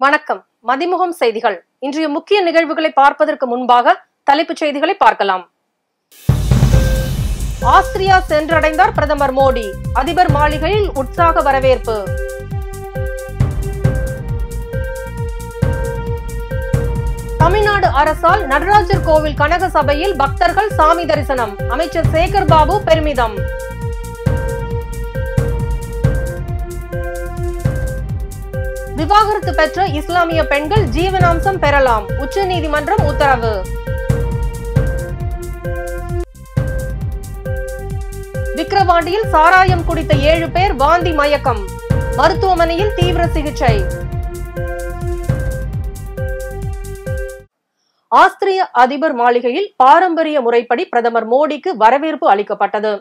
வணக்கம். மதிமுகம் செய்திகள். இன்றைய முக்கிய நிகழ்வுகளை பார்ப்பதற்கு முன்பாக தலைப்புச் செய்திகளை பார்க்கலாம். ஆஸ்திரியா சென்றடைந்தார் பிரதமர் மோடி. அதிபர் மாளிகையில் உற்சாக வரவேற்பு. தமிழ்நாடு அரசால் நடராஜர் கோவில் கனக சபையில் பக்தர்கள் சாமி தரிசனம். அமைச்சர் சேகர் பாபு பெருமிதம். விவாகரத்து பெற்ற இஸ்லாமிய பெண்கள் ஜீவனாம்சம் பெறலாம். உச்சநீதிமன்றம் உத்தரவு. விக்கிரவாண்டியில் சாராயம் குடித்த 7 பேர் வாந்தி மயக்கம். மருத்துவமனையில் தீவிர சிகிச்சை. ஆஸ்திரிய அதிபர் மாளிகையில் பாரம்பரிய முறைப்படி பிரதமர் மோடிக்கு வரவேற்பு அளிக்கப்பட்டது.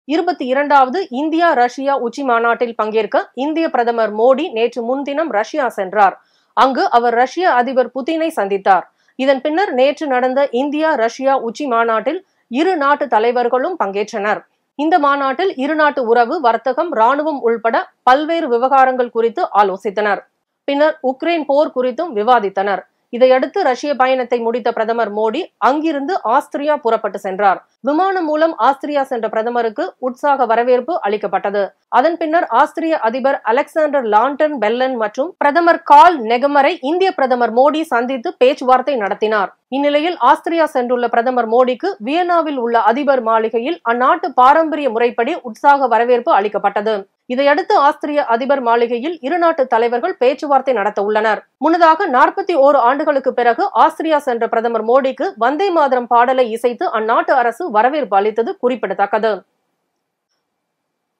22வது இந்தியா ரஷ்யா உச்சி மாநாட்டில் பங்கேற்க இந்திய பிரதமர் மோடி நேற்று முன்தினம் ரஷ்யா சென்றார். அங்கு அவர் ரஷ்ய அதிபர் புதினை சந்தித்தார். இதன் பின்னர் நேற்று நடந்த இந்தியா ரஷ்யா உச்சி மாநாட்டில் இரு நாட்டு தலைவர்களும் பங்கேற்றனர். இந்த மாநாட்டில் இருநாட்டு உறவு, வர்த்தகம், ராணுவம் உள்பட பல்வேறு விவகாரங்கள் குறித்து ஆலோசித்தனர். பின்னர் உக்ரைன் போர் குறித்தும் விவாதித்தனர். இதையடுத்து ரஷ்ய பயணத்தை முடித்த பிரதமர் மோடி அங்கிருந்து ஆஸ்திரியா புறப்பட்டு சென்றார். விமானம் மூலம் ஆஸ்திரியா சென்ற பிரதமருக்கு உற்சாக வரவேற்பு அளிக்கப்பட்டது. அதன் பின்னர் ஆஸ்திரிய அதிபர் அலெக்சாண்டர் லாண்டன் பெல்லன் மற்றும் பிரதமர் கார்ல் நெகமரை இந்திய பிரதமர் மோடி சந்தித்து பேச்சுவார்த்தை நடத்தினார். இந்நிலையில் ஆஸ்திரியா சென்றுள்ள பிரதமர் மோடிக்கு வியன்னாவில் உள்ள அதிபர் மாளிகையில் அந்நாட்டு பாரம்பரிய முறைப்படி உற்சாக வரவேற்பு அளிக்கப்பட்டது. இதையடுத்து ஆஸ்திரிய அதிபர் மாளிகையில் இருநாட்டு தலைவர்கள் பேச்சுவார்த்தை நடத்த உள்ளனர். முன்னதாக 41 ஆண்டுகளுக்கு பிறகு ஆஸ்திரியா சென்ற பிரதமர் மோடிக்கு வந்தே மாதரம் பாடலை இசைத்து அந்நாட்டு அரசு வரவேற்பு அளித்தது குறிப்பிடத்தக்கது.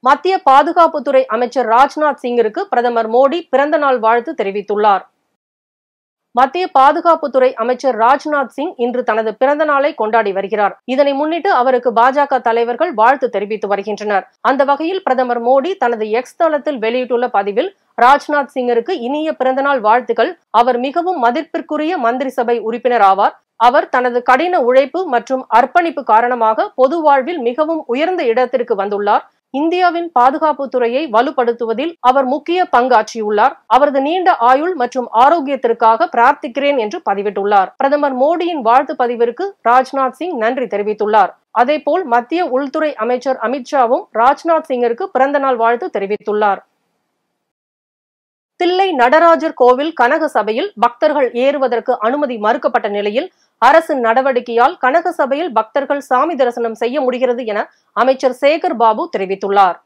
மத்திய பாதுகாப்புத்துறை அமைச்சர் ராஜ்நாத் சிங்கிற்கு பிரதமர் மோடி பிறந்த நாள் வாழ்த்து தெரிவித்துள்ளார். மத்திய பாதுகாப்புத்துறை அமைச்சர் ராஜ்நாத் சிங் இன்று தனது பிறந்த நாளை கொண்டாடி வருகிறார். இதனை முன்னிட்டு அவருக்கு பாஜக தலைவர்கள் வாழ்த்து தெரிவித்து வருகின்றனர். அந்த வகையில் பிரதமர் மோடி தனது எக்ஸ் தளத்தில் வெளியிட்டுள்ள பதிவில் ராஜ்நாத் சிங்கிற்கு இனிய பிறந்தநாள் வாழ்த்துக்கள். அவர் மிகவும் மதிப்பிற்குரிய மந்திரி சபை உறுப்பினர் ஆவார். அவர் தனது கடின உழைப்பு மற்றும் அர்ப்பணிப்பு காரணமாக பொது வாழ்வில் மிகவும் உயர்ந்த இடத்திற்கு வந்துள்ளார். இந்தியாவின் பாதுகாப்பு துறையை வலுப்படுத்துவதில் அவர் முக்கிய பங்காற்றியுள்ளார். அவரது நீண்ட ஆயுள் மற்றும் ஆரோக்கியத்திற்காக பிரார்த்திக்கிறேன் என்று பதிவிட்டுள்ளார். பிரதமர் மோடியின் வாழ்த்து பதிவிற்கு ராஜ்நாத் சிங் நன்றி தெரிவித்துள்ளார். அதேபோல் மத்திய உள்துறை அமைச்சர் அமித்ஷாவும் ராஜ்நாத் சிங்கிற்கு பிறந்த நாள் வாழ்த்து தெரிவித்துள்ளார். தில்லை நடராஜர் கோவில் கனக சபையில் பக்தர்கள் ஏறுவதற்கு அனுமதி மறுக்கப்பட்ட நிலையில் அரசின் நடவடிக்கையால் கனக சபையில் பக்தர்கள் சாமி தரிசனம் செய்ய முடிகிறது என அமைச்சர் சேகர் பாபு தெரிவித்துள்ளார்.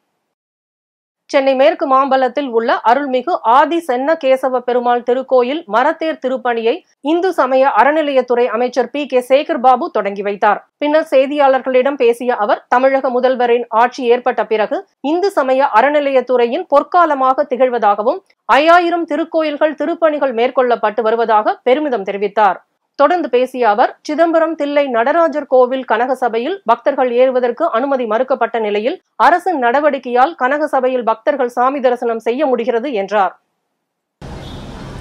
சென்னை மேற்கு மாம்பலத்தில் உள்ள அருள்மிகு ஆதி சென்ன கேசவ பெருமாள் திருக்கோயில் மரத்தேர் திருப்பணியை இந்து சமய அறநிலையத்துறை அமைச்சர் PK சேகர் பாபு தொடங்கி வைத்தார். பின்னர் செய்தியாளர்களிடம் பேசிய அவர், தமிழக முதல்வரின் ஆட்சி ஏற்பட்ட பிறகு இந்து சமய அறநிலையத்துறையின் பொற்காலமாக திகழ்வதாகவும் 5000 திருக்கோயில்கள் திருப்பணிகள் மேற்கொள்ளப்பட்டு வருவதாக பெருமிதம் தெரிவித்தார். தொடர்ந்து பேசிய அவர், சிதம்பரம் தில்லை நடராஜர் கோவில் கனக சபையில் பக்தர்கள் ஏறுவதற்கு அனுமதி மறுக்கப்பட்ட நிலையில் அரசின் நடவடிக்கையால் கனக சபையில் பக்தர்கள் சாமி தரிசனம் செய்ய முடிகிறது என்றார்.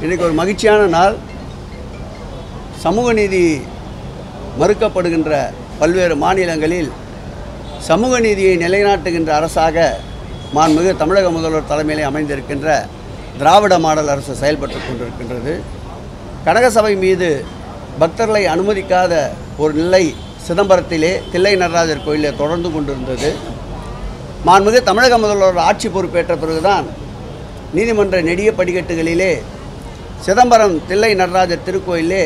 இன்னைக்கு ஒரு மகிழ்ச்சியான நாள். சமூக நீதி மறுக்கப்படுகின்ற பல்வேறு மாநிலங்களில் சமூக நீதியை நிலைநாட்டுகின்ற அரசாக மாண்புமிகு தமிழக முதல்வர் தலைமையிலே அமைந்திருக்கின்ற திராவிட மாடல் அரசு செயல்பட்டு கொண்டிருக்கின்றது. கனக சபை மீது பக்தர்களை அனுமதிக்காத ஒரு நிலை சிதம்பரத்திலே தில்லை நடராஜர் கோயிலே தொடர்ந்து கொண்டிருந்தது. மாண்புமிகு தமிழக முதல்வர் ஆட்சி பொறுப்பேற்ற பிறகுதான் நீதிமன்ற நெடிய படிக்கட்டுகளிலே சிதம்பரம் தில்லை நடராஜர் திருக்கோயிலே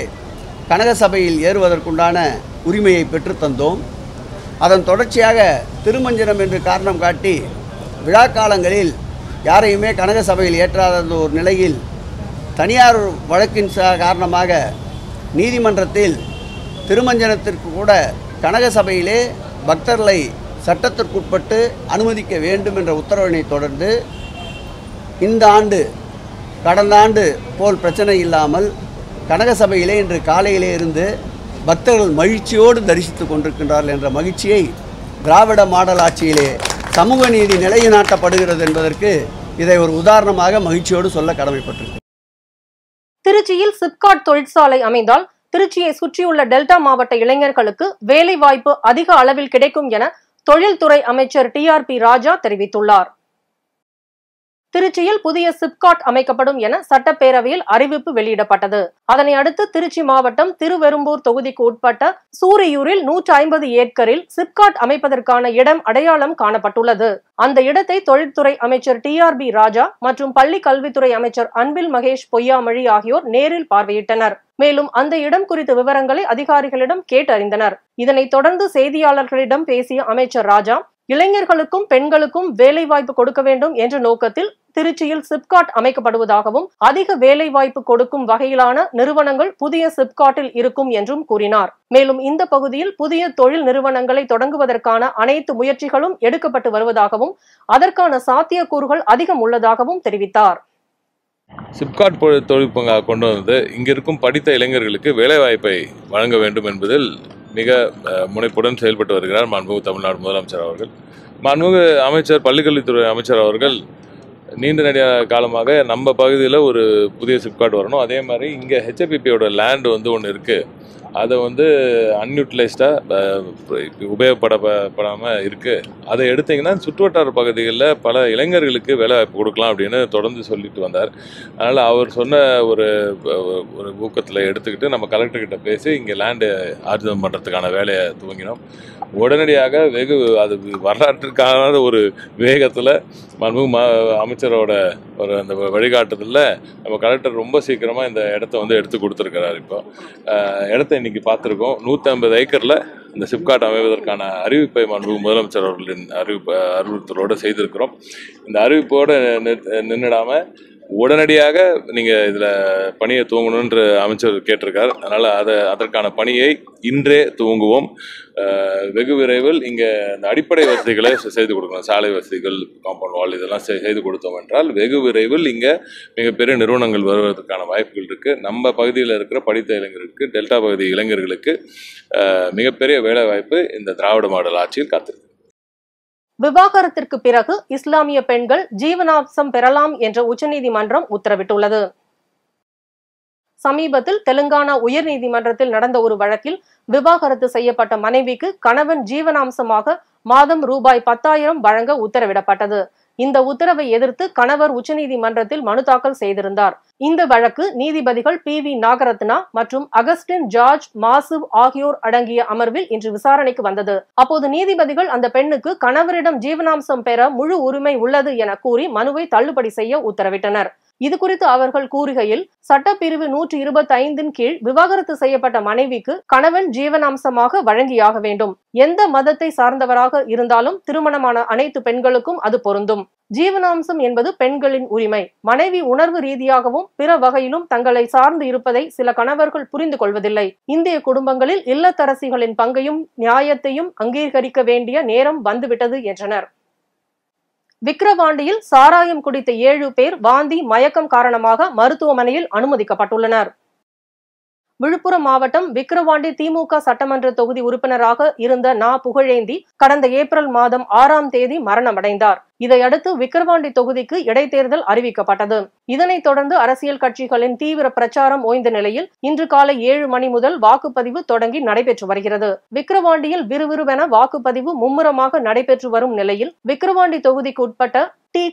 கனக சபையில் ஏறுவதற்குண்டான உரிமையை பெற்றுத்தந்தோம். அதன் தொடர்ச்சியாக திருமஞ்சனம் என்று காரணம் காட்டி விழா காலங்களில் யாரையுமே கனக சபையில் ஏற்றாத ஒரு நிலையில் தனியார் வழக்கின் காரணமாக நீதிமன்றத்தில் திருமஞ்சனத்திற்கு கூட கனக சபையிலே பக்தர்களை சட்டத்திற்குட்பட்டு அனுமதிக்க வேண்டும் என்ற உத்தரவினை தொடர்ந்து இந்த ஆண்டு கடந்த ஆண்டு போல் பிரச்சனை இல்லாமல் கனக சபையிலே இன்று காலையிலே இருந்து பக்தர்கள் மகிழ்ச்சியோடு தரிசித்து கொண்டிருக்கின்றார்கள் என்ற மகிழ்ச்சியை திராவிட மாடல் ஆட்சியிலே சமூக நீதி நிலைநாட்டப்படுகிறது என்பதற்கு இதை ஒரு உதாரணமாக மகிழ்ச்சியோடு சொல்ல கடமைப்பட்டிருக்கிறது. திருச்சியில் சிப்காட் தொழிற்சாலை அமைந்தால் திருச்சியை சுற்றியுள்ள டெல்டா மாவட்ட இளைஞர்களுக்கு வேலை வாய்ப்பு அதிக அளவில் கிடைக்கும் என தொழில்துறை அமைச்சர் TRP ராஜா தெரிவித்துள்ளார். திருச்சியில் புதிய சிப்காட் அமைக்கப்படும் என சட்டப்பேரவையில் அறிவிப்பு வெளியிடப்பட்டது. அதனை அடுத்து திருச்சி மாவட்டம் திருவெரும்பூர் தொகுதிக்கு உட்பட்ட சூரியூரில் 150 ஏக்கரில் சிப்காட் அமைப்பதற்கான இடம் அடையாளம் காணப்பட்டுள்ளது. அந்த இடத்தை தொழில்துறை அமைச்சர் TRB ராஜா மற்றும் பள்ளி கல்வித்துறை அமைச்சர் அன்பில் மகேஷ் பொய்யாமொழி ஆகியோர் நேரில் பார்வையிட்டனர். மேலும் அந்த இடம் குறித்த விவரங்களை அதிகாரிகளிடம் கேட்டறிந்தனர். இதனைத் தொடர்ந்து செய்தியாளர்களிடம் பேசிய அமைச்சர் ராஜா, இளைஞர்களுக்கும் பெண்களுக்கும் வேலைவாய்ப்பு கொடுக்க வேண்டும் என்ற நோக்கத்தில் திருச்சியில் சிப்காட் அமைக்கப்படுவதாகவும் அதிக வேலைவாய்ப்பு கொடுக்கும் வகையிலான நிறுவனங்கள் புதிய சிப்காட்டில் இருக்கும் என்றும் கூறினார். மேலும் இந்த பகுதியில் புதிய தொழில் நிறுவனங்களை தொடங்குவதற்கான அனைத்து முயற்சிகளும் எடுக்கப்பட்டு வருவதாகவும் அதற்கான சாத்தியக்கூறுகள் அதிகம் உள்ளதாகவும் தெரிவித்தார். சிப்காட் தொழில்நுட்பங்க கொண்டு வந்து இங்க இருக்கும் படித்த இளைஞர்களுக்கு வேலைவாய்ப்பை வழங்க வேண்டும் என்பதில் மிக முனைப்புடன் செயல்பட்டு வருகிறார் மாண்புமிகு தமிழ்நாடு முதலமைச்சர் அவர்கள். மாண்புமிகு அமைச்சர் பள்ளிக்கல்வித்துறை அமைச்சர் அவர்கள் நீண்ட நெடிய காலமாக நம்ம பகுதியில் ஒரு புதிய சிப்காட் வரணும், அதே மாதிரி இங்கே HFPPயோட லேண்டு ஒன்று இருக்குது, அதை அன்யூட்டிலைஸ்டாக உபயோகப்படாமல் இருக்குது, அதை எடுத்திங்கன்னா சுற்றுவட்டார பகுதிகளில் பல இளைஞர்களுக்கு வேலை வாய்ப்பு கொடுக்கலாம் அப்படின்னு தொடர்ந்து சொல்லிட்டு வந்தார். அதனால் அவர் சொன்ன ஒரு ஊக்கத்தில் எடுத்துக்கிட்டு நம்ம கலெக்டர்கிட்ட பேசி இங்கே லேண்டு ஆர்ஜிதம் பண்ணுறதுக்கான வேலையை துவங்கினோம். உடனடியாக அது வரலாற்றுக்கான ஒரு வேகத்தில் மாண்புமிகு அமைச்சரோட அந்த வழிகாட்டுதலில் நம்ம கலெக்டர் ரொம்ப சீக்கிரமாக இந்த இடத்த எடுத்து கொடுத்துருக்கிறார். இப்போ இடத்த இன்னைக்கு பார்த்துருக்கோம். 150 ஏக்கரில் இந்த சிப்காட் அமைவதற்கான அறிவிப்பை மாண்புமிகு முதலமைச்சர் அவர்களின் அறிவுறுத்தலோடு செய்திருக்கிறோம். இந்த அறிவிப்போடு நின்றுடாமல் உடனடியாக நீங்கள் இதில் பணியை துவங்கணுன்ற அமைச்சர் கேட்டிருக்கார். அதனால் அதற்கான பணியை இன்றே துவங்குவோம். வெகு விரைவில் இங்கே இந்த அடிப்படை வசதிகளை செய்து கொடுக்கணும். சாலை வசதிகள், காம்பவுண்ட் வால் இதெல்லாம் செய்து கொடுத்தோம் என்றால் வெகு விரைவில் இங்கே மிகப்பெரிய நிறுவனங்கள் வருவதற்கான வாய்ப்புகள் இருக்குது. நம்ம பகுதியில் இருக்கிற படித்த இளைஞர்களுக்கு, டெல்டா பகுதி இளைஞர்களுக்கு மிகப்பெரிய வேலை வாய்ப்பு இந்த திராவிட மாடல் ஆட்சியில் காத்திருக்கு. விவாகரத்திற்கு பிறகு இஸ்லாமிய பெண்கள் ஜீவனாம்சம் பெறலாம் என்ற உச்சநீதிமன்றம் உத்தரவிட்டுள்ளது. சமீபத்தில் தெலுங்கானா உயர்நீதிமன்றத்தில் நடந்த ஒரு வழக்கில் விவாகரத்து செய்யப்பட்ட மனைவிக்கு கணவன் ஜீவனாம்சமாக மாதம் ரூபாய் 10,000 வழங்க உத்தரவிடப்பட்டது. இந்த உத்தரவை எதிர்த்து கணவர் உச்சநீதிமன்றத்தில் மனு தாக்கல் செய்திருந்தார். இந்த வழக்கு நீதிபதிகள் PV நாகரத்னா மற்றும் அகஸ்டின் ஜார்ஜ் மாசிவ் ஆகியோர் அடங்கிய அமர்வில் இன்று விசாரணைக்கு வந்தது. அப்போது நீதிபதிகள் அந்த பெண்ணுக்கு கணவரிடம் ஜீவனாம்சம் பெற முழு உரிமை உள்ளது என கூறி மனுவை தள்ளுபடி செய்ய உத்தரவிட்டனர். இது குறித்து அவர்கள் கூறுகையில், சட்டப்பிரிவு 125 கீழ் விவாகரத்து செய்யப்பட்ட மனைவிக்கு கணவன் ஜீவனாம்சமாக வழங்கியாக வேண்டும். எந்த மதத்தை சார்ந்தவராக இருந்தாலும் திருமணமான அனைத்து பெண்களுக்கும் அது பொருந்தும். ஜீவனாம்சம் என்பது பெண்களின் உரிமை. மனைவி உணர்வு ரீதியாகவும் பிற வகையிலும் தங்களை சார்ந்து இருப்பதை சில கணவர்கள் புரிந்து கொள்வதில்லை. இந்திய குடும்பங்களில் இல்லத்தரசிகளின் பங்கையும் நியாயத்தையும் அங்கீகரிக்க வேண்டிய நேரம் வந்துவிட்டது என்றனர். விக்கிரவாண்டியில் சாராயம் குடித்த 7 பேர் வாந்தி மயக்கம் காரணமாக மருத்துவமனையில் அனுமதிக்கப்பட்டுள்ளனர். விழுப்புரம் மாவட்டம் விக்கிரவாண்டி திமுக சட்டமன்ற தொகுதி உறுப்பினராக இருந்த புகழேந்தி கடந்த ஏப்ரல் மாதம் 6ஆம் தேதி மரணமடைந்தார். இதையடுத்து விக்கிரவாண்டி தொகுதிக்கு இடைத்தேர்தல் அறிவிக்கப்பட்டது. இதனைத் தொடர்ந்து அரசியல் கட்சிகளின் தீவிர பிரச்சாரம் ஓய்ந்த நிலையில் இன்று காலை 7 மணி முதல் வாக்குப்பதிவு தொடங்கி நடைபெற்று வருகிறது. விக்கிரவாண்டியில் விறுவிறுவென வாக்குப்பதிவு மும்முரமாக நடைபெற்று வரும் நிலையில் விக்கிரவாண்டி தொகுதிக்கு உட்பட்ட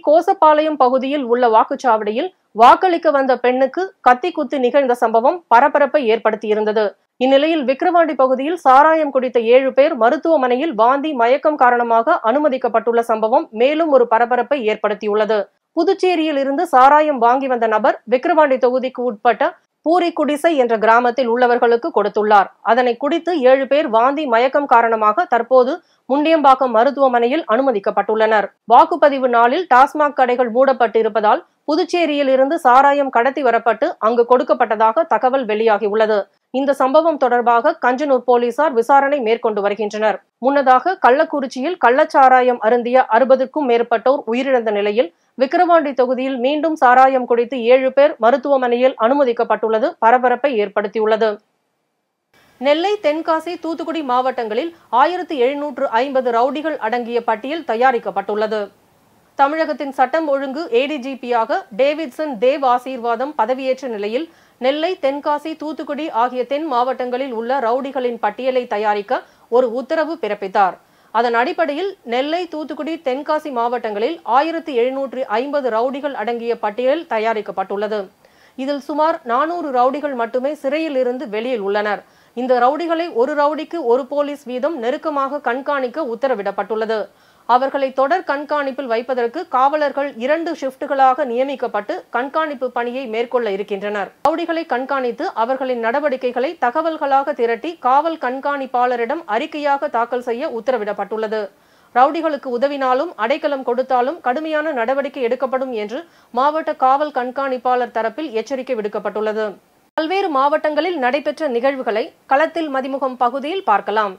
கோசப்பாளையம் பகுதியில் உள்ள வாக்குச்சாவடியில் வாக்களிக்க வந்த பெண்ணுக்கு கத்தி குத்து நிகழ்ந்த சம்பவம் பரபரப்பை ஏற்படுத்தியிருந்தது. இந்நிலையில் விக்கிரவாண்டி பகுதியில் சாராயம் குடித்த 7 பேர் மருத்துவமனையில் வாந்தி மயக்கம் காரணமாக அனுமதிக்கப்பட்டுள்ள சம்பவம் மேலும் ஒரு பரபரப்பை ஏற்படுத்தியுள்ளது. புதுச்சேரியில் இருந்து சாராயம் வாங்கி வந்த நபர் விக்கிரவாண்டி தொகுதிக்கு உட்பட்ட பூரிக்குடிசை என்ற கிராமத்தில் உள்ளவர்களுக்கு கொடுத்துள்ளார். அதனை குடித்து 7 பேர் வாந்தி மயக்கம் காரணமாக தற்போது முண்டியம்பாக்கம் மருத்துவமனையில் அனுமதிக்கப்பட்டுள்ளனர். வாக்குப்பதிவு நாளில் டாஸ்மாக் கடைகள் மூடப்பட்டு இருப்பதால் புதுச்சேரியில் இருந்து சாராயம் கடத்தி வரப்பட்டு அங்கு கொடுக்கப்பட்டதாக தகவல் வெளியாகியுள்ளது. இந்த சம்பவம் தொடர்பாக கஞ்சனூர் போலீசார் விசாரணை மேற்கொண்டு வருகின்றனர். முன்னதாக கள்ளக்குறிச்சியில் கள்ளச்சாராயம் அருந்திய 60க்கும் மேற்பட்டோர் உயிரிழந்த நிலையில் விக்கிரவாண்டி தொகுதியில் மீண்டும் சாராயம் குடித்து 7 பேர் மருத்துவமனையில் அனுமதிக்கப்பட்டுள்ளது பரபரப்பை ஏற்படுத்தியுள்ளது. நெல்லை, தென்காசி, தூத்துக்குடி மாவட்டங்களில் 1750 ரவுடிகள் அடங்கிய பட்டியல் தயாரிக்கப்பட்டுள்ளது. தமிழகத்தின் சட்டம் ஒழுங்கு ADGP-யாக டேவிட்சன் தேவ் ஆசீர்வாதம் பதவியேற்ற நிலையில் நெல்லை, தென்காசி, தூத்துக்குடி ஆகிய தென் மாவட்டங்களில் உள்ள ரவுடிகளின் பட்டியலை தயாரிக்க ஒரு உத்தரவு பிறப்பித்தார். அதன் அடிப்படையில் நெல்லை, தூத்துக்குடி, தென்காசி மாவட்டங்களில் 1750 ரவுடிகள் அடங்கிய பட்டியல் தயாரிக்கப்பட்டுள்ளது. இதில் சுமார் 400 ரவுடிகள் மட்டுமே சிறையில் இருந்து வெளியில் உள்ளனர். இந்த ரவுடிகளை ஒரு ரவுடிக்கு ஒரு போலீஸ் வீதம் நெருக்கமாக கண்காணிக்க உத்தரவிடப்பட்டுள்ளது. அவர்களை தொடர் கண்காணிப்பில் வைப்பதற்கு காவலர்கள் 2 ஷிப்டுகளாக நியமிக்கப்பட்டு கண்காணிப்பு பணியை மேற்கொள்ள இருக்கின்றனர். ரவுடிகளை கண்காணித்து அவர்களின் நடவடிக்கைகளை தகவல்களாக திரட்டி காவல் கண்காணிப்பாளரிடம் அறிக்கையாக தாக்கல் செய்ய உத்தரவிடப்பட்டுள்ளது. ரவுடிகளுக்கு உதவினாலும் அடைக்கலம் கொடுத்தாலும் கடுமையான நடவடிக்கை எடுக்கப்படும் என்று மாவட்ட காவல் கண்காணிப்பாளர் தரப்பில் எச்சரிக்கை விடுக்கப்பட்டுள்ளது. பல்வேறு மாவட்டங்களில் நடைபெற்ற நிகழ்வுகளை களத்தில் மதிமுகம் பகுதியில் பார்க்கலாம்.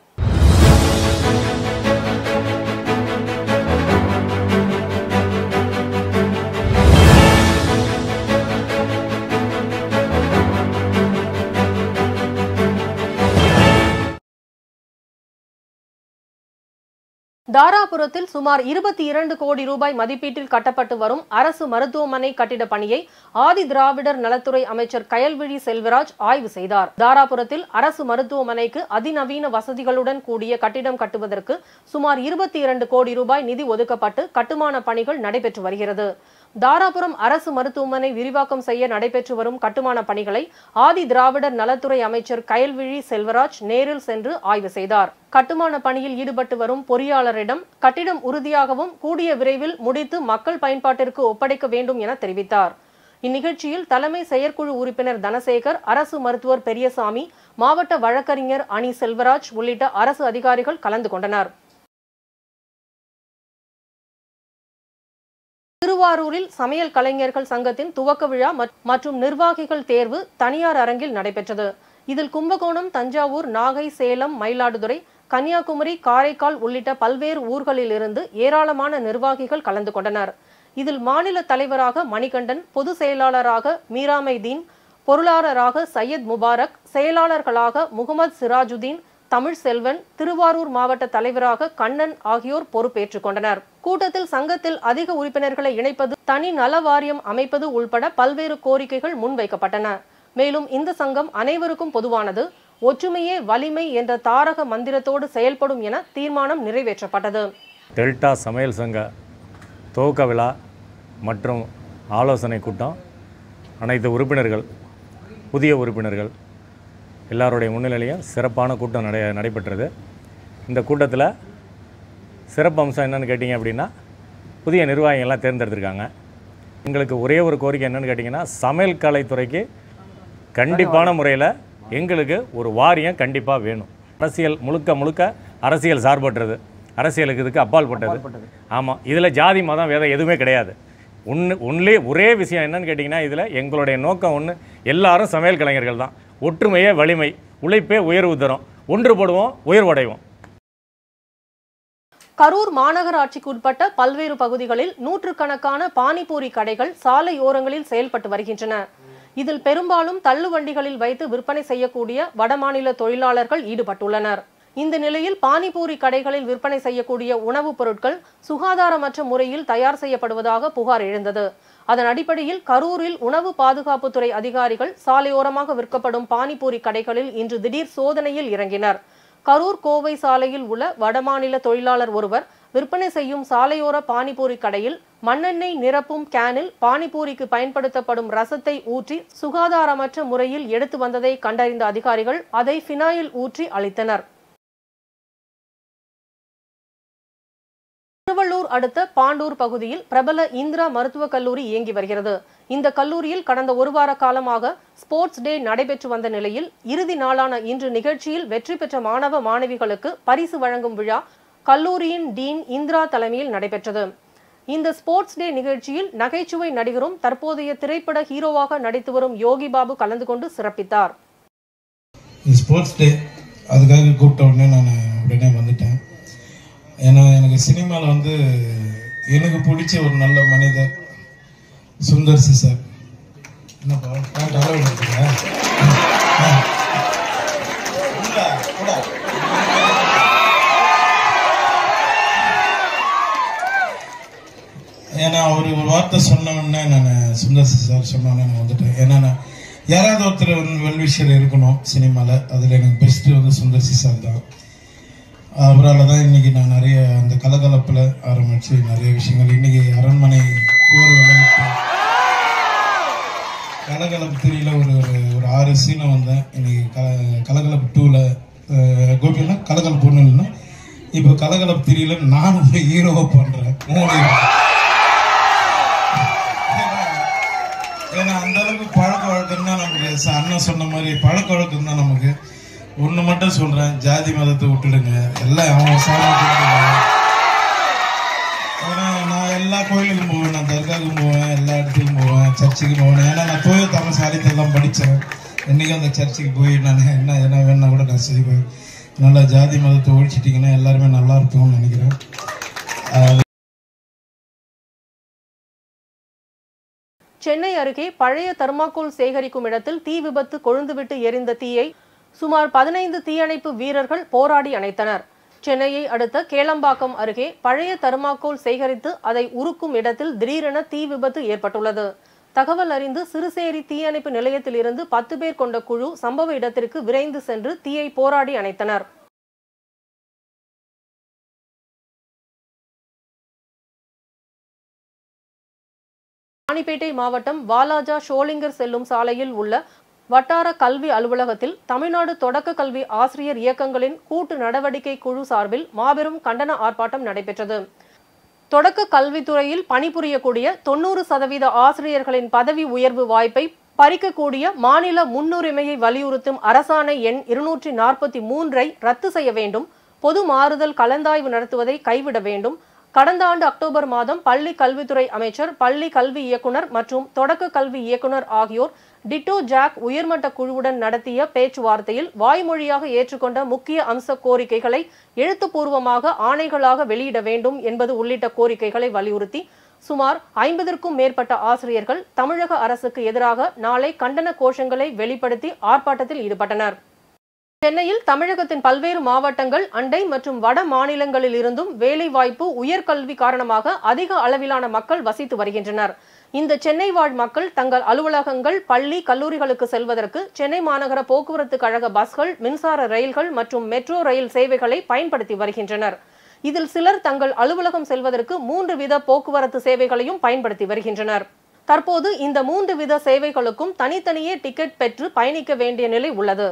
தாராபுரத்தில் சுமார் 22 கோடி ரூபாய் மதிப்பீட்டில் கட்டப்பட்டு வரும் அரசு மருத்துவமனை கட்டிட பணியை ஆதி திராவிடர் நலத்துறை அமைச்சர் கயல்விழி செல்வராஜ் ஆய்வு செய்தார். தாராபுரத்தில் அரசு மருத்துவமனைக்கு அதிநவீன வசதிகளுடன் கூடிய கட்டிடம் கட்டுவதற்கு சுமார் 22 கோடி ரூபாய் நிதி ஒதுக்கப்பட்டு கட்டுமான பணிகள் நடைபெற்று வருகிறது. தாராபுரம் அரசு மருத்துவமனை விரிவாக்கம் செய்ய நடைபெற்று வரும் கட்டுமான பணிகளை ஆதி திராவிடர் நலத்துறை அமைச்சர் கயல்விழி செல்வராஜ் நேரில் சென்று ஆய்வு செய்தார். கட்டுமான பணியில் ஈடுபட்டு வரும் பொறியாளரிடம் கட்டிடம் உறுதியாகவும் கூடிய விரைவில் முடித்து மக்கள் பயன்பாட்டிற்கு ஒப்படைக்க வேண்டும் என தெரிவித்தார். இந்நிகழ்ச்சியில் தலைமை செயற்குழு உறுப்பினர் தனசேகர், அரசு மருத்துவர் பெரியசாமி, மாவட்ட வழக்கறிஞர் அணி செல்வராஜ் உள்ளிட்ட அரசு அதிகாரிகள் கலந்து கொண்டனர். திருவாரூரில் சமையல் கலைஞர்கள் சங்கத்தின் துவக்க விழா மற்றும் நிர்வாகிகள் தேர்வு தனியார் அரங்கில் நடைபெற்றது. இதில் கும்பகோணம், தஞ்சாவூர், நாகை, சேலம், மயிலாடுதுறை, கன்னியாகுமரி, காரைக்கால் உள்ளிட்ட பல்வேறு ஊர்களில் இருந்து ஏராளமான நிர்வாகிகள் கலந்து கொண்டனர். இதில் மாநில தலைவராக மணிகண்டன், பொதுச் செயலாளராக மீராமைதீன், பொருளாளராக சையத் முபாரக், செயலாளர்களாக முகமது சிராஜுதீன், தமிழ் செல்வன், திருவாரூர் மாவட்ட தலைவராக கண்ணன் ஆகியோர் பொறுப்பேற்றுக் கொண்டனர். கூட்டத்தில் சங்கத்தில் அதிக உறுப்பினர்களை இணைப்பது, தனி நல வாரியம் அமைப்பது உள்பட பல்வேறு கோரிக்கைகள் முன்வைக்கப்பட்டன. மேலும் இந்த சங்கம் அனைவருக்கும் பொதுவானது, ஒற்றுமையே வலிமை என்ற தாரக மந்திரத்தோடு செயல்படும் என தீர்மானம் நிறைவேற்றப்பட்டது. டெல்டா சமையல் சங்க துவக்க விழா மற்றும் ஆலோசனை கூட்டம், அனைத்து உறுப்பினர்கள், புதிய உறுப்பினர்கள் எல்லாருடைய முன்னிலையிலையும் சிறப்பான கூட்டம் நடைபெற்றது. இந்த கூட்டத்தில் சிறப்பு அம்சம் என்னென்னு கேட்டிங்க அப்படின்னா, புதிய நிர்வாகிகள்லாம் தேர்ந்தெடுத்திருக்காங்க. எங்களுக்கு ஒரே ஒரு கோரிக்கை என்னென்னு கேட்டிங்கன்னா, சமையல் கலைத்துறைக்கு கண்டிப்பான முறையில் எங்களுக்கு ஒரு வாரியம் கண்டிப்பாக வேணும். அரசியல் முழுக்க அரசியல் சார்பற்றது, அரசியலுக்கு இதுக்கு அப்பால் பட்டது. ஆமாம், இதில் ஜாதி மதம் வேதம் எதுவுமே கிடையாது. ஒரே விஷயம் என்னன்னு கேட்டிங்கன்னா, இதில் எங்களுடைய நோக்கம் ஒன்று, எல்லாரும் சமையல் கலைஞர்கள் தான். ஒற்றுமையே வலிமை, உழைப்பே உயர்வு தரும், ஒன்றுபடுவோம், உயர்வடைவோம். கரூர் மாநகராட்சிக்கு உட்பட்ட பல்வேறு பகுதிகளில் நூற்றுக்கணக்கான பானிபூரி கடைகள் சாலையோரங்களில் செயல்பட்டு வருகின்றன. இதில் பெரும்பாலும் தள்ளுவண்டிகளில் வைத்து விற்பனை செய்யக்கூடிய வடமாநில தொழிலாளர்கள் ஈடுபட்டுள்ளனர். இந்த நிலையில் பானிபூரி கடைகளில் விற்பனை செய்யக்கூடிய உணவுப் பொருட்கள் சுகாதாரமற்ற முறையில் தயார் செய்யப்படுவதாக புகார் எழுந்தது. அதன் அடிப்படையில் கரூரில் உணவு பாதுகாப்புத்துறை அதிகாரிகள் சாலையோரமாக விற்கப்படும் பானிபூரி கடைகளில் இன்று திடீர் சோதனையில் இறங்கினர். கரூர் கோவை சாலையில் உள்ள வடமாநில தொழிலாளர் ஒருவர் விற்பனை செய்யும் சாலையோர பானிபூரி கடையில் மண்ணெண்ணெய் நிரப்பும் கேனில் பானிபூரிக்கு பயன்படுத்தப்படும் ரசத்தை ஊற்றி சுகாதாரமற்ற முறையில் எடுத்து வந்ததை கண்டறிந்த அதிகாரிகள் அதை ஃபினாயில் ஊற்றி அளித்தனர். திருவள்ளூர் அடுத்த பாண்டூர் பகுதியில் பிரபல இந்திரா மருத்துவக் கல்லூரி இயங்கி வருகிறது. இந்த கல்லூரியில் கடந்த ஒரு வார காலமாக ஸ்போர்ட்ஸ் டே நடைபெற்று வந்த நிலையில் இறுதி நாளான இன்று நிகழ்ச்சியில் வெற்றி பெற்ற மாணவ மாணவிகளுக்கு பரிசு வழங்கும் விழா கல்லூரியின் டீன் இந்திரா தலைமையில் நடைபெற்றது. இந்த ஸ்போர்ட்ஸ் டே நிகழ்ச்சியில் நகைச்சுவை நடிகரும் தற்போதைய திரைப்பட ஹீரோவாக நடித்து வரும் யோகி பாபு கலந்து கொண்டு சிறப்பித்தார். ஸ்போர்ட்ஸ் டே அதுக்காக கூப்பிட்ட உடனே நான் உடனே வந்துட்டேன். ஏன்னா எனக்கு சினிமாவில் எனக்கு பிடிச்ச ஒரு நல்ல மனிதர் சுந்தர் சி சார். என்னப்பா ஏன்னா அவர் ஒரு வார்த்தை சொன்ன உடனே நான் சுந்தர் சி சார் சொன்ன உடனே நான் வந்துட்டேன். ஏன்னா யாராவது ஒருத்தர் வெல்விஷர் இருக்கணும் சினிமாவில். அதில் எனக்கு பெஸ்ட்டு சுந்தர் சி சார் தான். அவரால் தான் இன்றைக்கி நான் நிறைய அந்த கலகலப்பில் ஆரம்பித்து நிறைய விஷயங்கள் இன்றைக்கி அரண்மனை போர் விளைவிட்டு கலகலப்பு 3ல் ஒரு 6 சீனை வந்தேன். இன்றைக்கி கலகலப்பு 2ல் கோபினா கலகலப்பு 1 இல்லைன்னா இப்போ கலகலப்பு 3ல் நான் ஒரு ஹீரோவை பண்ணுறேன். ஏன்னா அந்த அளவுக்கு பழக்க வழக்கம் தான் நமக்கு. அண்ணன் சொன்ன மாதிரி பழக்க வழக்கம் தான் நமக்கு. ஒன்று மட்டும் சொல்கிறேன், ஜாதி மதத்தை விட்டுடுங்க, எல்லாம் அவங்க சாமி. ஏன்னா நான் எல்லா கோயிலுக்கும் போவேன், நான் தர்காவுக்கும் போவேன், எல்லா இடத்துக்கும் போவேன், சர்ச்சுக்கு போவேன். ஏன்னா நான் தூய தமிழ் சாலித்தெல்லாம் படித்தேன். என்றைக்கும் அந்த சர்ச்சுக்கு போய் நான் என்ன வேணா கூட நான் செய்வேன். நல்லா ஜாதி மதத்தை ஒழிச்சிட்டிங்கன்னா எல்லாருமே நல்லா இருப்போம்னு நினைக்கிறேன். சென்னை அருகே பழைய தர்மாக்கோல் சேகரிக்கும் இடத்தில் தீ விபத்து கொழுந்துவிட்டு எரிந்த தீயை சுமார் 15 தீயணைப்பு வீரர்கள் போராடி அணைத்தனர். சென்னையை அடுத்த கேளம்பாக்கம் அருகே பழைய தர்மாக்கோல் சேகரித்து அதை உருக்கும் இடத்தில் திடீரென தீ விபத்து ஏற்பட்டுள்ளது. தகவல் அறிந்து சிறுசேரி தீயணைப்பு நிலையத்தில் இருந்து 10 பேர் கொண்ட குழு சம்பவ இடத்திற்கு விரைந்து சென்று தீயை போராடி அணைத்தனர். ராணிப்பேட்டை மாவட்டம் வாலாஜா ஷோலிங்கர் செல்லும் சாலையில் உள்ள வட்டார கல்வி அலுவலகத்தில் தமிழ்நாடு தொடக்க கல்வி ஆசிரியர் இயக்கங்களின் கூட்டு நடவடிக்கை குழு சார்பில் மாபெரும் கண்டன ஆர்ப்பாட்டம் நடைபெற்றது. தொடக்க கல்வித்துறையில் பணிபுரியக்கூடிய 90% ஆசிரியர்களின் பதவி உயர்வு வாய்ப்பை பறிக்கக்கூடிய மாநில முன்னுரிமையை வலியுறுத்தும் அரசாணை எண் 243 ரத்து செய்ய வேண்டும். பொது மாறுதல் கலந்தாய்வு நடத்துவதை கைவிட வேண்டும். கடந்த ஆண்டு அக்டோபர் மாதம் பள்ளி கல்வித்துறை அமைச்சர், பள்ளி கல்வி இயக்குனர் மற்றும் தொடக்க கல்வி இயக்குனர் ஆகியோர் டிட்டோ ஜாக் உயர்மட்ட குழுவுடன் நடத்திய பேச்சுவார்த்தையில் வாய்மொழியாக ஏற்றுக்கொண்ட முக்கிய அம்ச கோரிக்கைகளை எழுத்துப்பூர்வமாக ஆணைகளாக வெளியிட வேண்டும் என்பது உள்ளிட்ட கோரிக்கைகளை வலியுறுத்தி சுமார் 50க்கும் மேற்பட்ட ஆசிரியர்கள் தமிழக அரசுக்கு எதிராக நாளை கண்டன கோஷங்களை வெளிப்படுத்தி ஆர்ப்பாட்டத்தில் ஈடுபட்டனர். சென்னையில் தமிழகத்தின் பல்வேறு மாவட்டங்கள், அண்டை மற்றும் வட மாநிலங்களில் இருந்தும் வேலைவாய்ப்பு, உயர்கல்வி காரணமாக அதிக அளவிலான மக்கள் வசித்து வருகின்றனர். இந்த சென்னை வாழ் மக்கள் தங்கள் அலுவலகங்கள், பள்ளி, கல்லூரிகளுக்கு செல்வதற்கு சென்னை மாநகர போக்குவரத்து கழக பஸ்கள், மின்சார ரயில்கள் மற்றும் மெட்ரோ ரயில் சேவைகளை பயன்படுத்தி வருகின்றனர். இதில் சிலர் தங்கள் அலுவலகம் செல்வதற்கு 3 வித போக்குவரத்து சேவைகளையும் பயன்படுத்தி வருகின்றனர். தற்போது இந்த 3 வித சேவைகளுக்கும் தனித்தனியே டிக்கெட் பெற்று பயணிக்க வேண்டிய நிலை உள்ளது.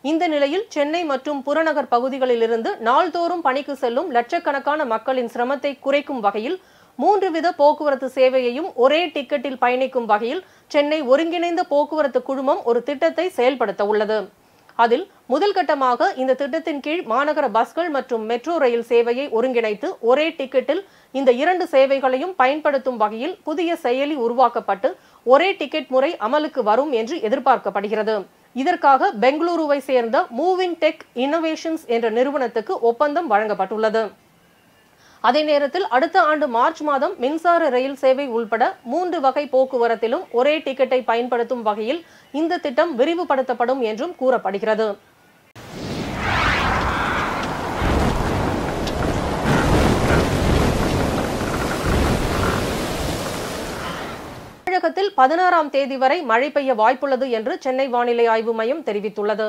இந்த நிலையில் சென்னை மற்றும் புறநகர் பகுதிகளில் இருந்து நாள்தோறும் பணிக்கு செல்லும் லட்சக்கணக்கான மக்களின் சிரமத்தை குறைக்கும் வகையில் 3 வித போக்குவரத்து சேவையையும் ஒரே டிக்கெட்டில் பயணிக்கும் வகையில் சென்னை ஒருங்கிணைந்த போக்குவரத்து குழுமம் ஒரு திட்டத்தை செயல்படுத்த உள்ளது. அதில் முதல் கட்டமாக இந்த திட்டத்தின் கீழ் மாநகர பஸ்கள் மற்றும் மெட்ரோ ரயில் சேவையை ஒருங்கிணைத்து ஒரே டிக்கெட்டில் இந்த 2 சேவைகளையும் பயன்படுத்தும் வகையில் புதிய செயலி உருவாக்கப்பட்டு ஒரே டிக்கெட் முறை அமலுக்கு வரும் என்று எதிர்பார்க்கப்படுகிறது. இதற்காக பெங்களூருவை சேர்ந்த மூவிங் டெக் இன்னோவேஷன்ஸ் என்ற நிறுவனத்துக்கு ஒப்பந்தம் வழங்கப்பட்டுள்ளது. அதே நேரத்தில் அடுத்த ஆண்டு மார்ச் மாதம் மின்சார ரயில் சேவை உள்பட 3 வகை போக்குவரத்திலும் ஒரே டிக்கெட்டை பயன்படுத்தும் வகையில் இந்த திட்டம் விரிவுபடுத்தப்படும் என்றும் கூறப்படுகிறது. தமிழகத்தில் 16ஆம் தேதி வரை மழை பெய்ய வாய்ப்புள்ளது என்று சென்னை வானிலை ஆய்வு மையம் தெரிவித்துள்ளது.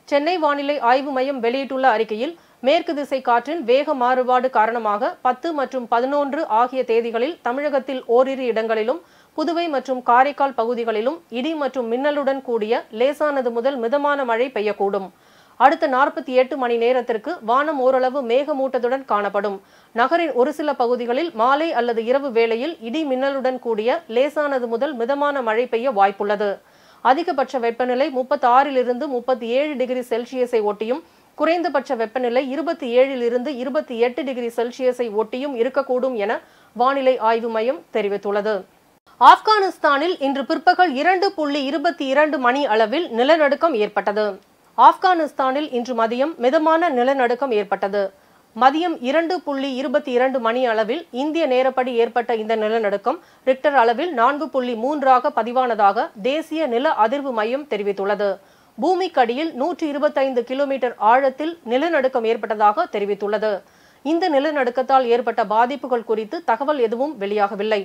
சென்னை வானிலை ஆய்வு மையம் வெளியிட்டுள்ள அறிக்கையில் மேற்கு திசை காற்றின் வேக மாறுபாடு காரணமாக 10 மற்றும் 11 ஆகிய தேதிகளில் தமிழகத்தில் ஓரிரு இடங்களிலும், புதுவை மற்றும் காரைக்கால் பகுதிகளிலும் இடி மற்றும் மின்னலுடன் கூடிய லேசானது முதல் மிதமான மழை பெய்யக்கூடும். அடுத்த 48 மணி நேரத்திற்கு வானம் ஓரளவு மேகமூட்டத்துடன் காணப்படும். நகரின் ஒரு சில பகுதிகளில் மாலை அல்லது இரவு வேளையில் இடி மின்னலுடன் கூடிய லேசானது முதல் மிதமான மழை பெய்ய வாய்ப்புள்ளது. அதிகபட்ச வெப்பநிலை 36 to 37 டிகிரி செல்சியஸை ஒட்டியும், குறைந்தபட்ச வெப்பநிலை 27 to 28 டிகிரி செல்சியஸை ஒட்டியும் இருக்கக்கூடும் என வானிலை ஆய்வு மையம் தெரிவித்துள்ளது. ஆப்கானிஸ்தானில் இன்று பிற்பகல் 2:22 மணி அளவில் நிலநடுக்கம் ஏற்பட்டது. ஆப்கானிஸ்தானில் இன்று மதியம் மிதமான நிலநடுக்கம் ஏற்பட்டது. மதியம் 2:22 மணி அளவில் இந்திய நேரப்படி ஏற்பட்ட இந்த நிலநடுக்கம் ரிக்டர் அளவில் 4.3 பதிவானதாக தேசிய நில அதிர்வு மையம் தெரிவித்துள்ளது. பூமிக்கடியில் 125 கிலோமீட்டர் ஆழத்தில் நிலநடுக்கம் ஏற்பட்டதாக தெரிவித்துள்ளது. இந்த நிலநடுக்கத்தால் ஏற்பட்ட பாதிப்புகள் குறித்து தகவல் எதுவும் வெளியாகவில்லை.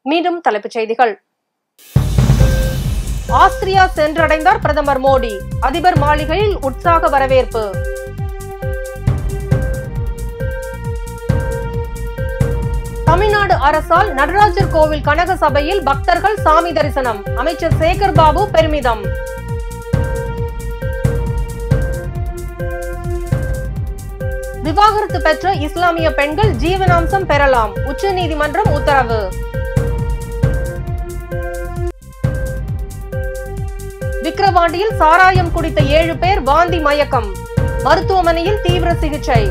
மீண்டும் தலைப்புச் செய்திகள். ஆஸ்திரியா சென்றடைந்தார் பிரதமர் மோடி. அதிபர் மாளிகையில் உற்சாக வரவேற்பு. அரசால் நடராஜர் கோவில் கனக சபையில் பக்தர்கள் சாமி தரிசனம். அமைச்சர் சேகர் பாபு பெருமிதம். விவாகரத்து பெற்ற இஸ்லாமிய பெண்கள் ஜீவனாம்சம் பெறலாம். உச்சநீதிமன்றம் உத்தரவு. விக்கிரவாண்டியில் சாராயம் குடித்த 7 பேர் வாந்தி மயக்கம். மருத்துவமனையில் தீவிர சிகிச்சை.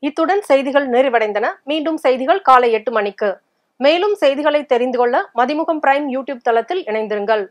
இத்துடன் செய்திகள் நிறைவடைந்தன. மீண்டும் செய்திகள் காலை 8 மணிக்கு. மேலும் செய்திகளை தெரிந்து கொள்ள மதிமுகம் பிரைம் யூடியூப் தளத்தில் இணைந்திருங்கள்.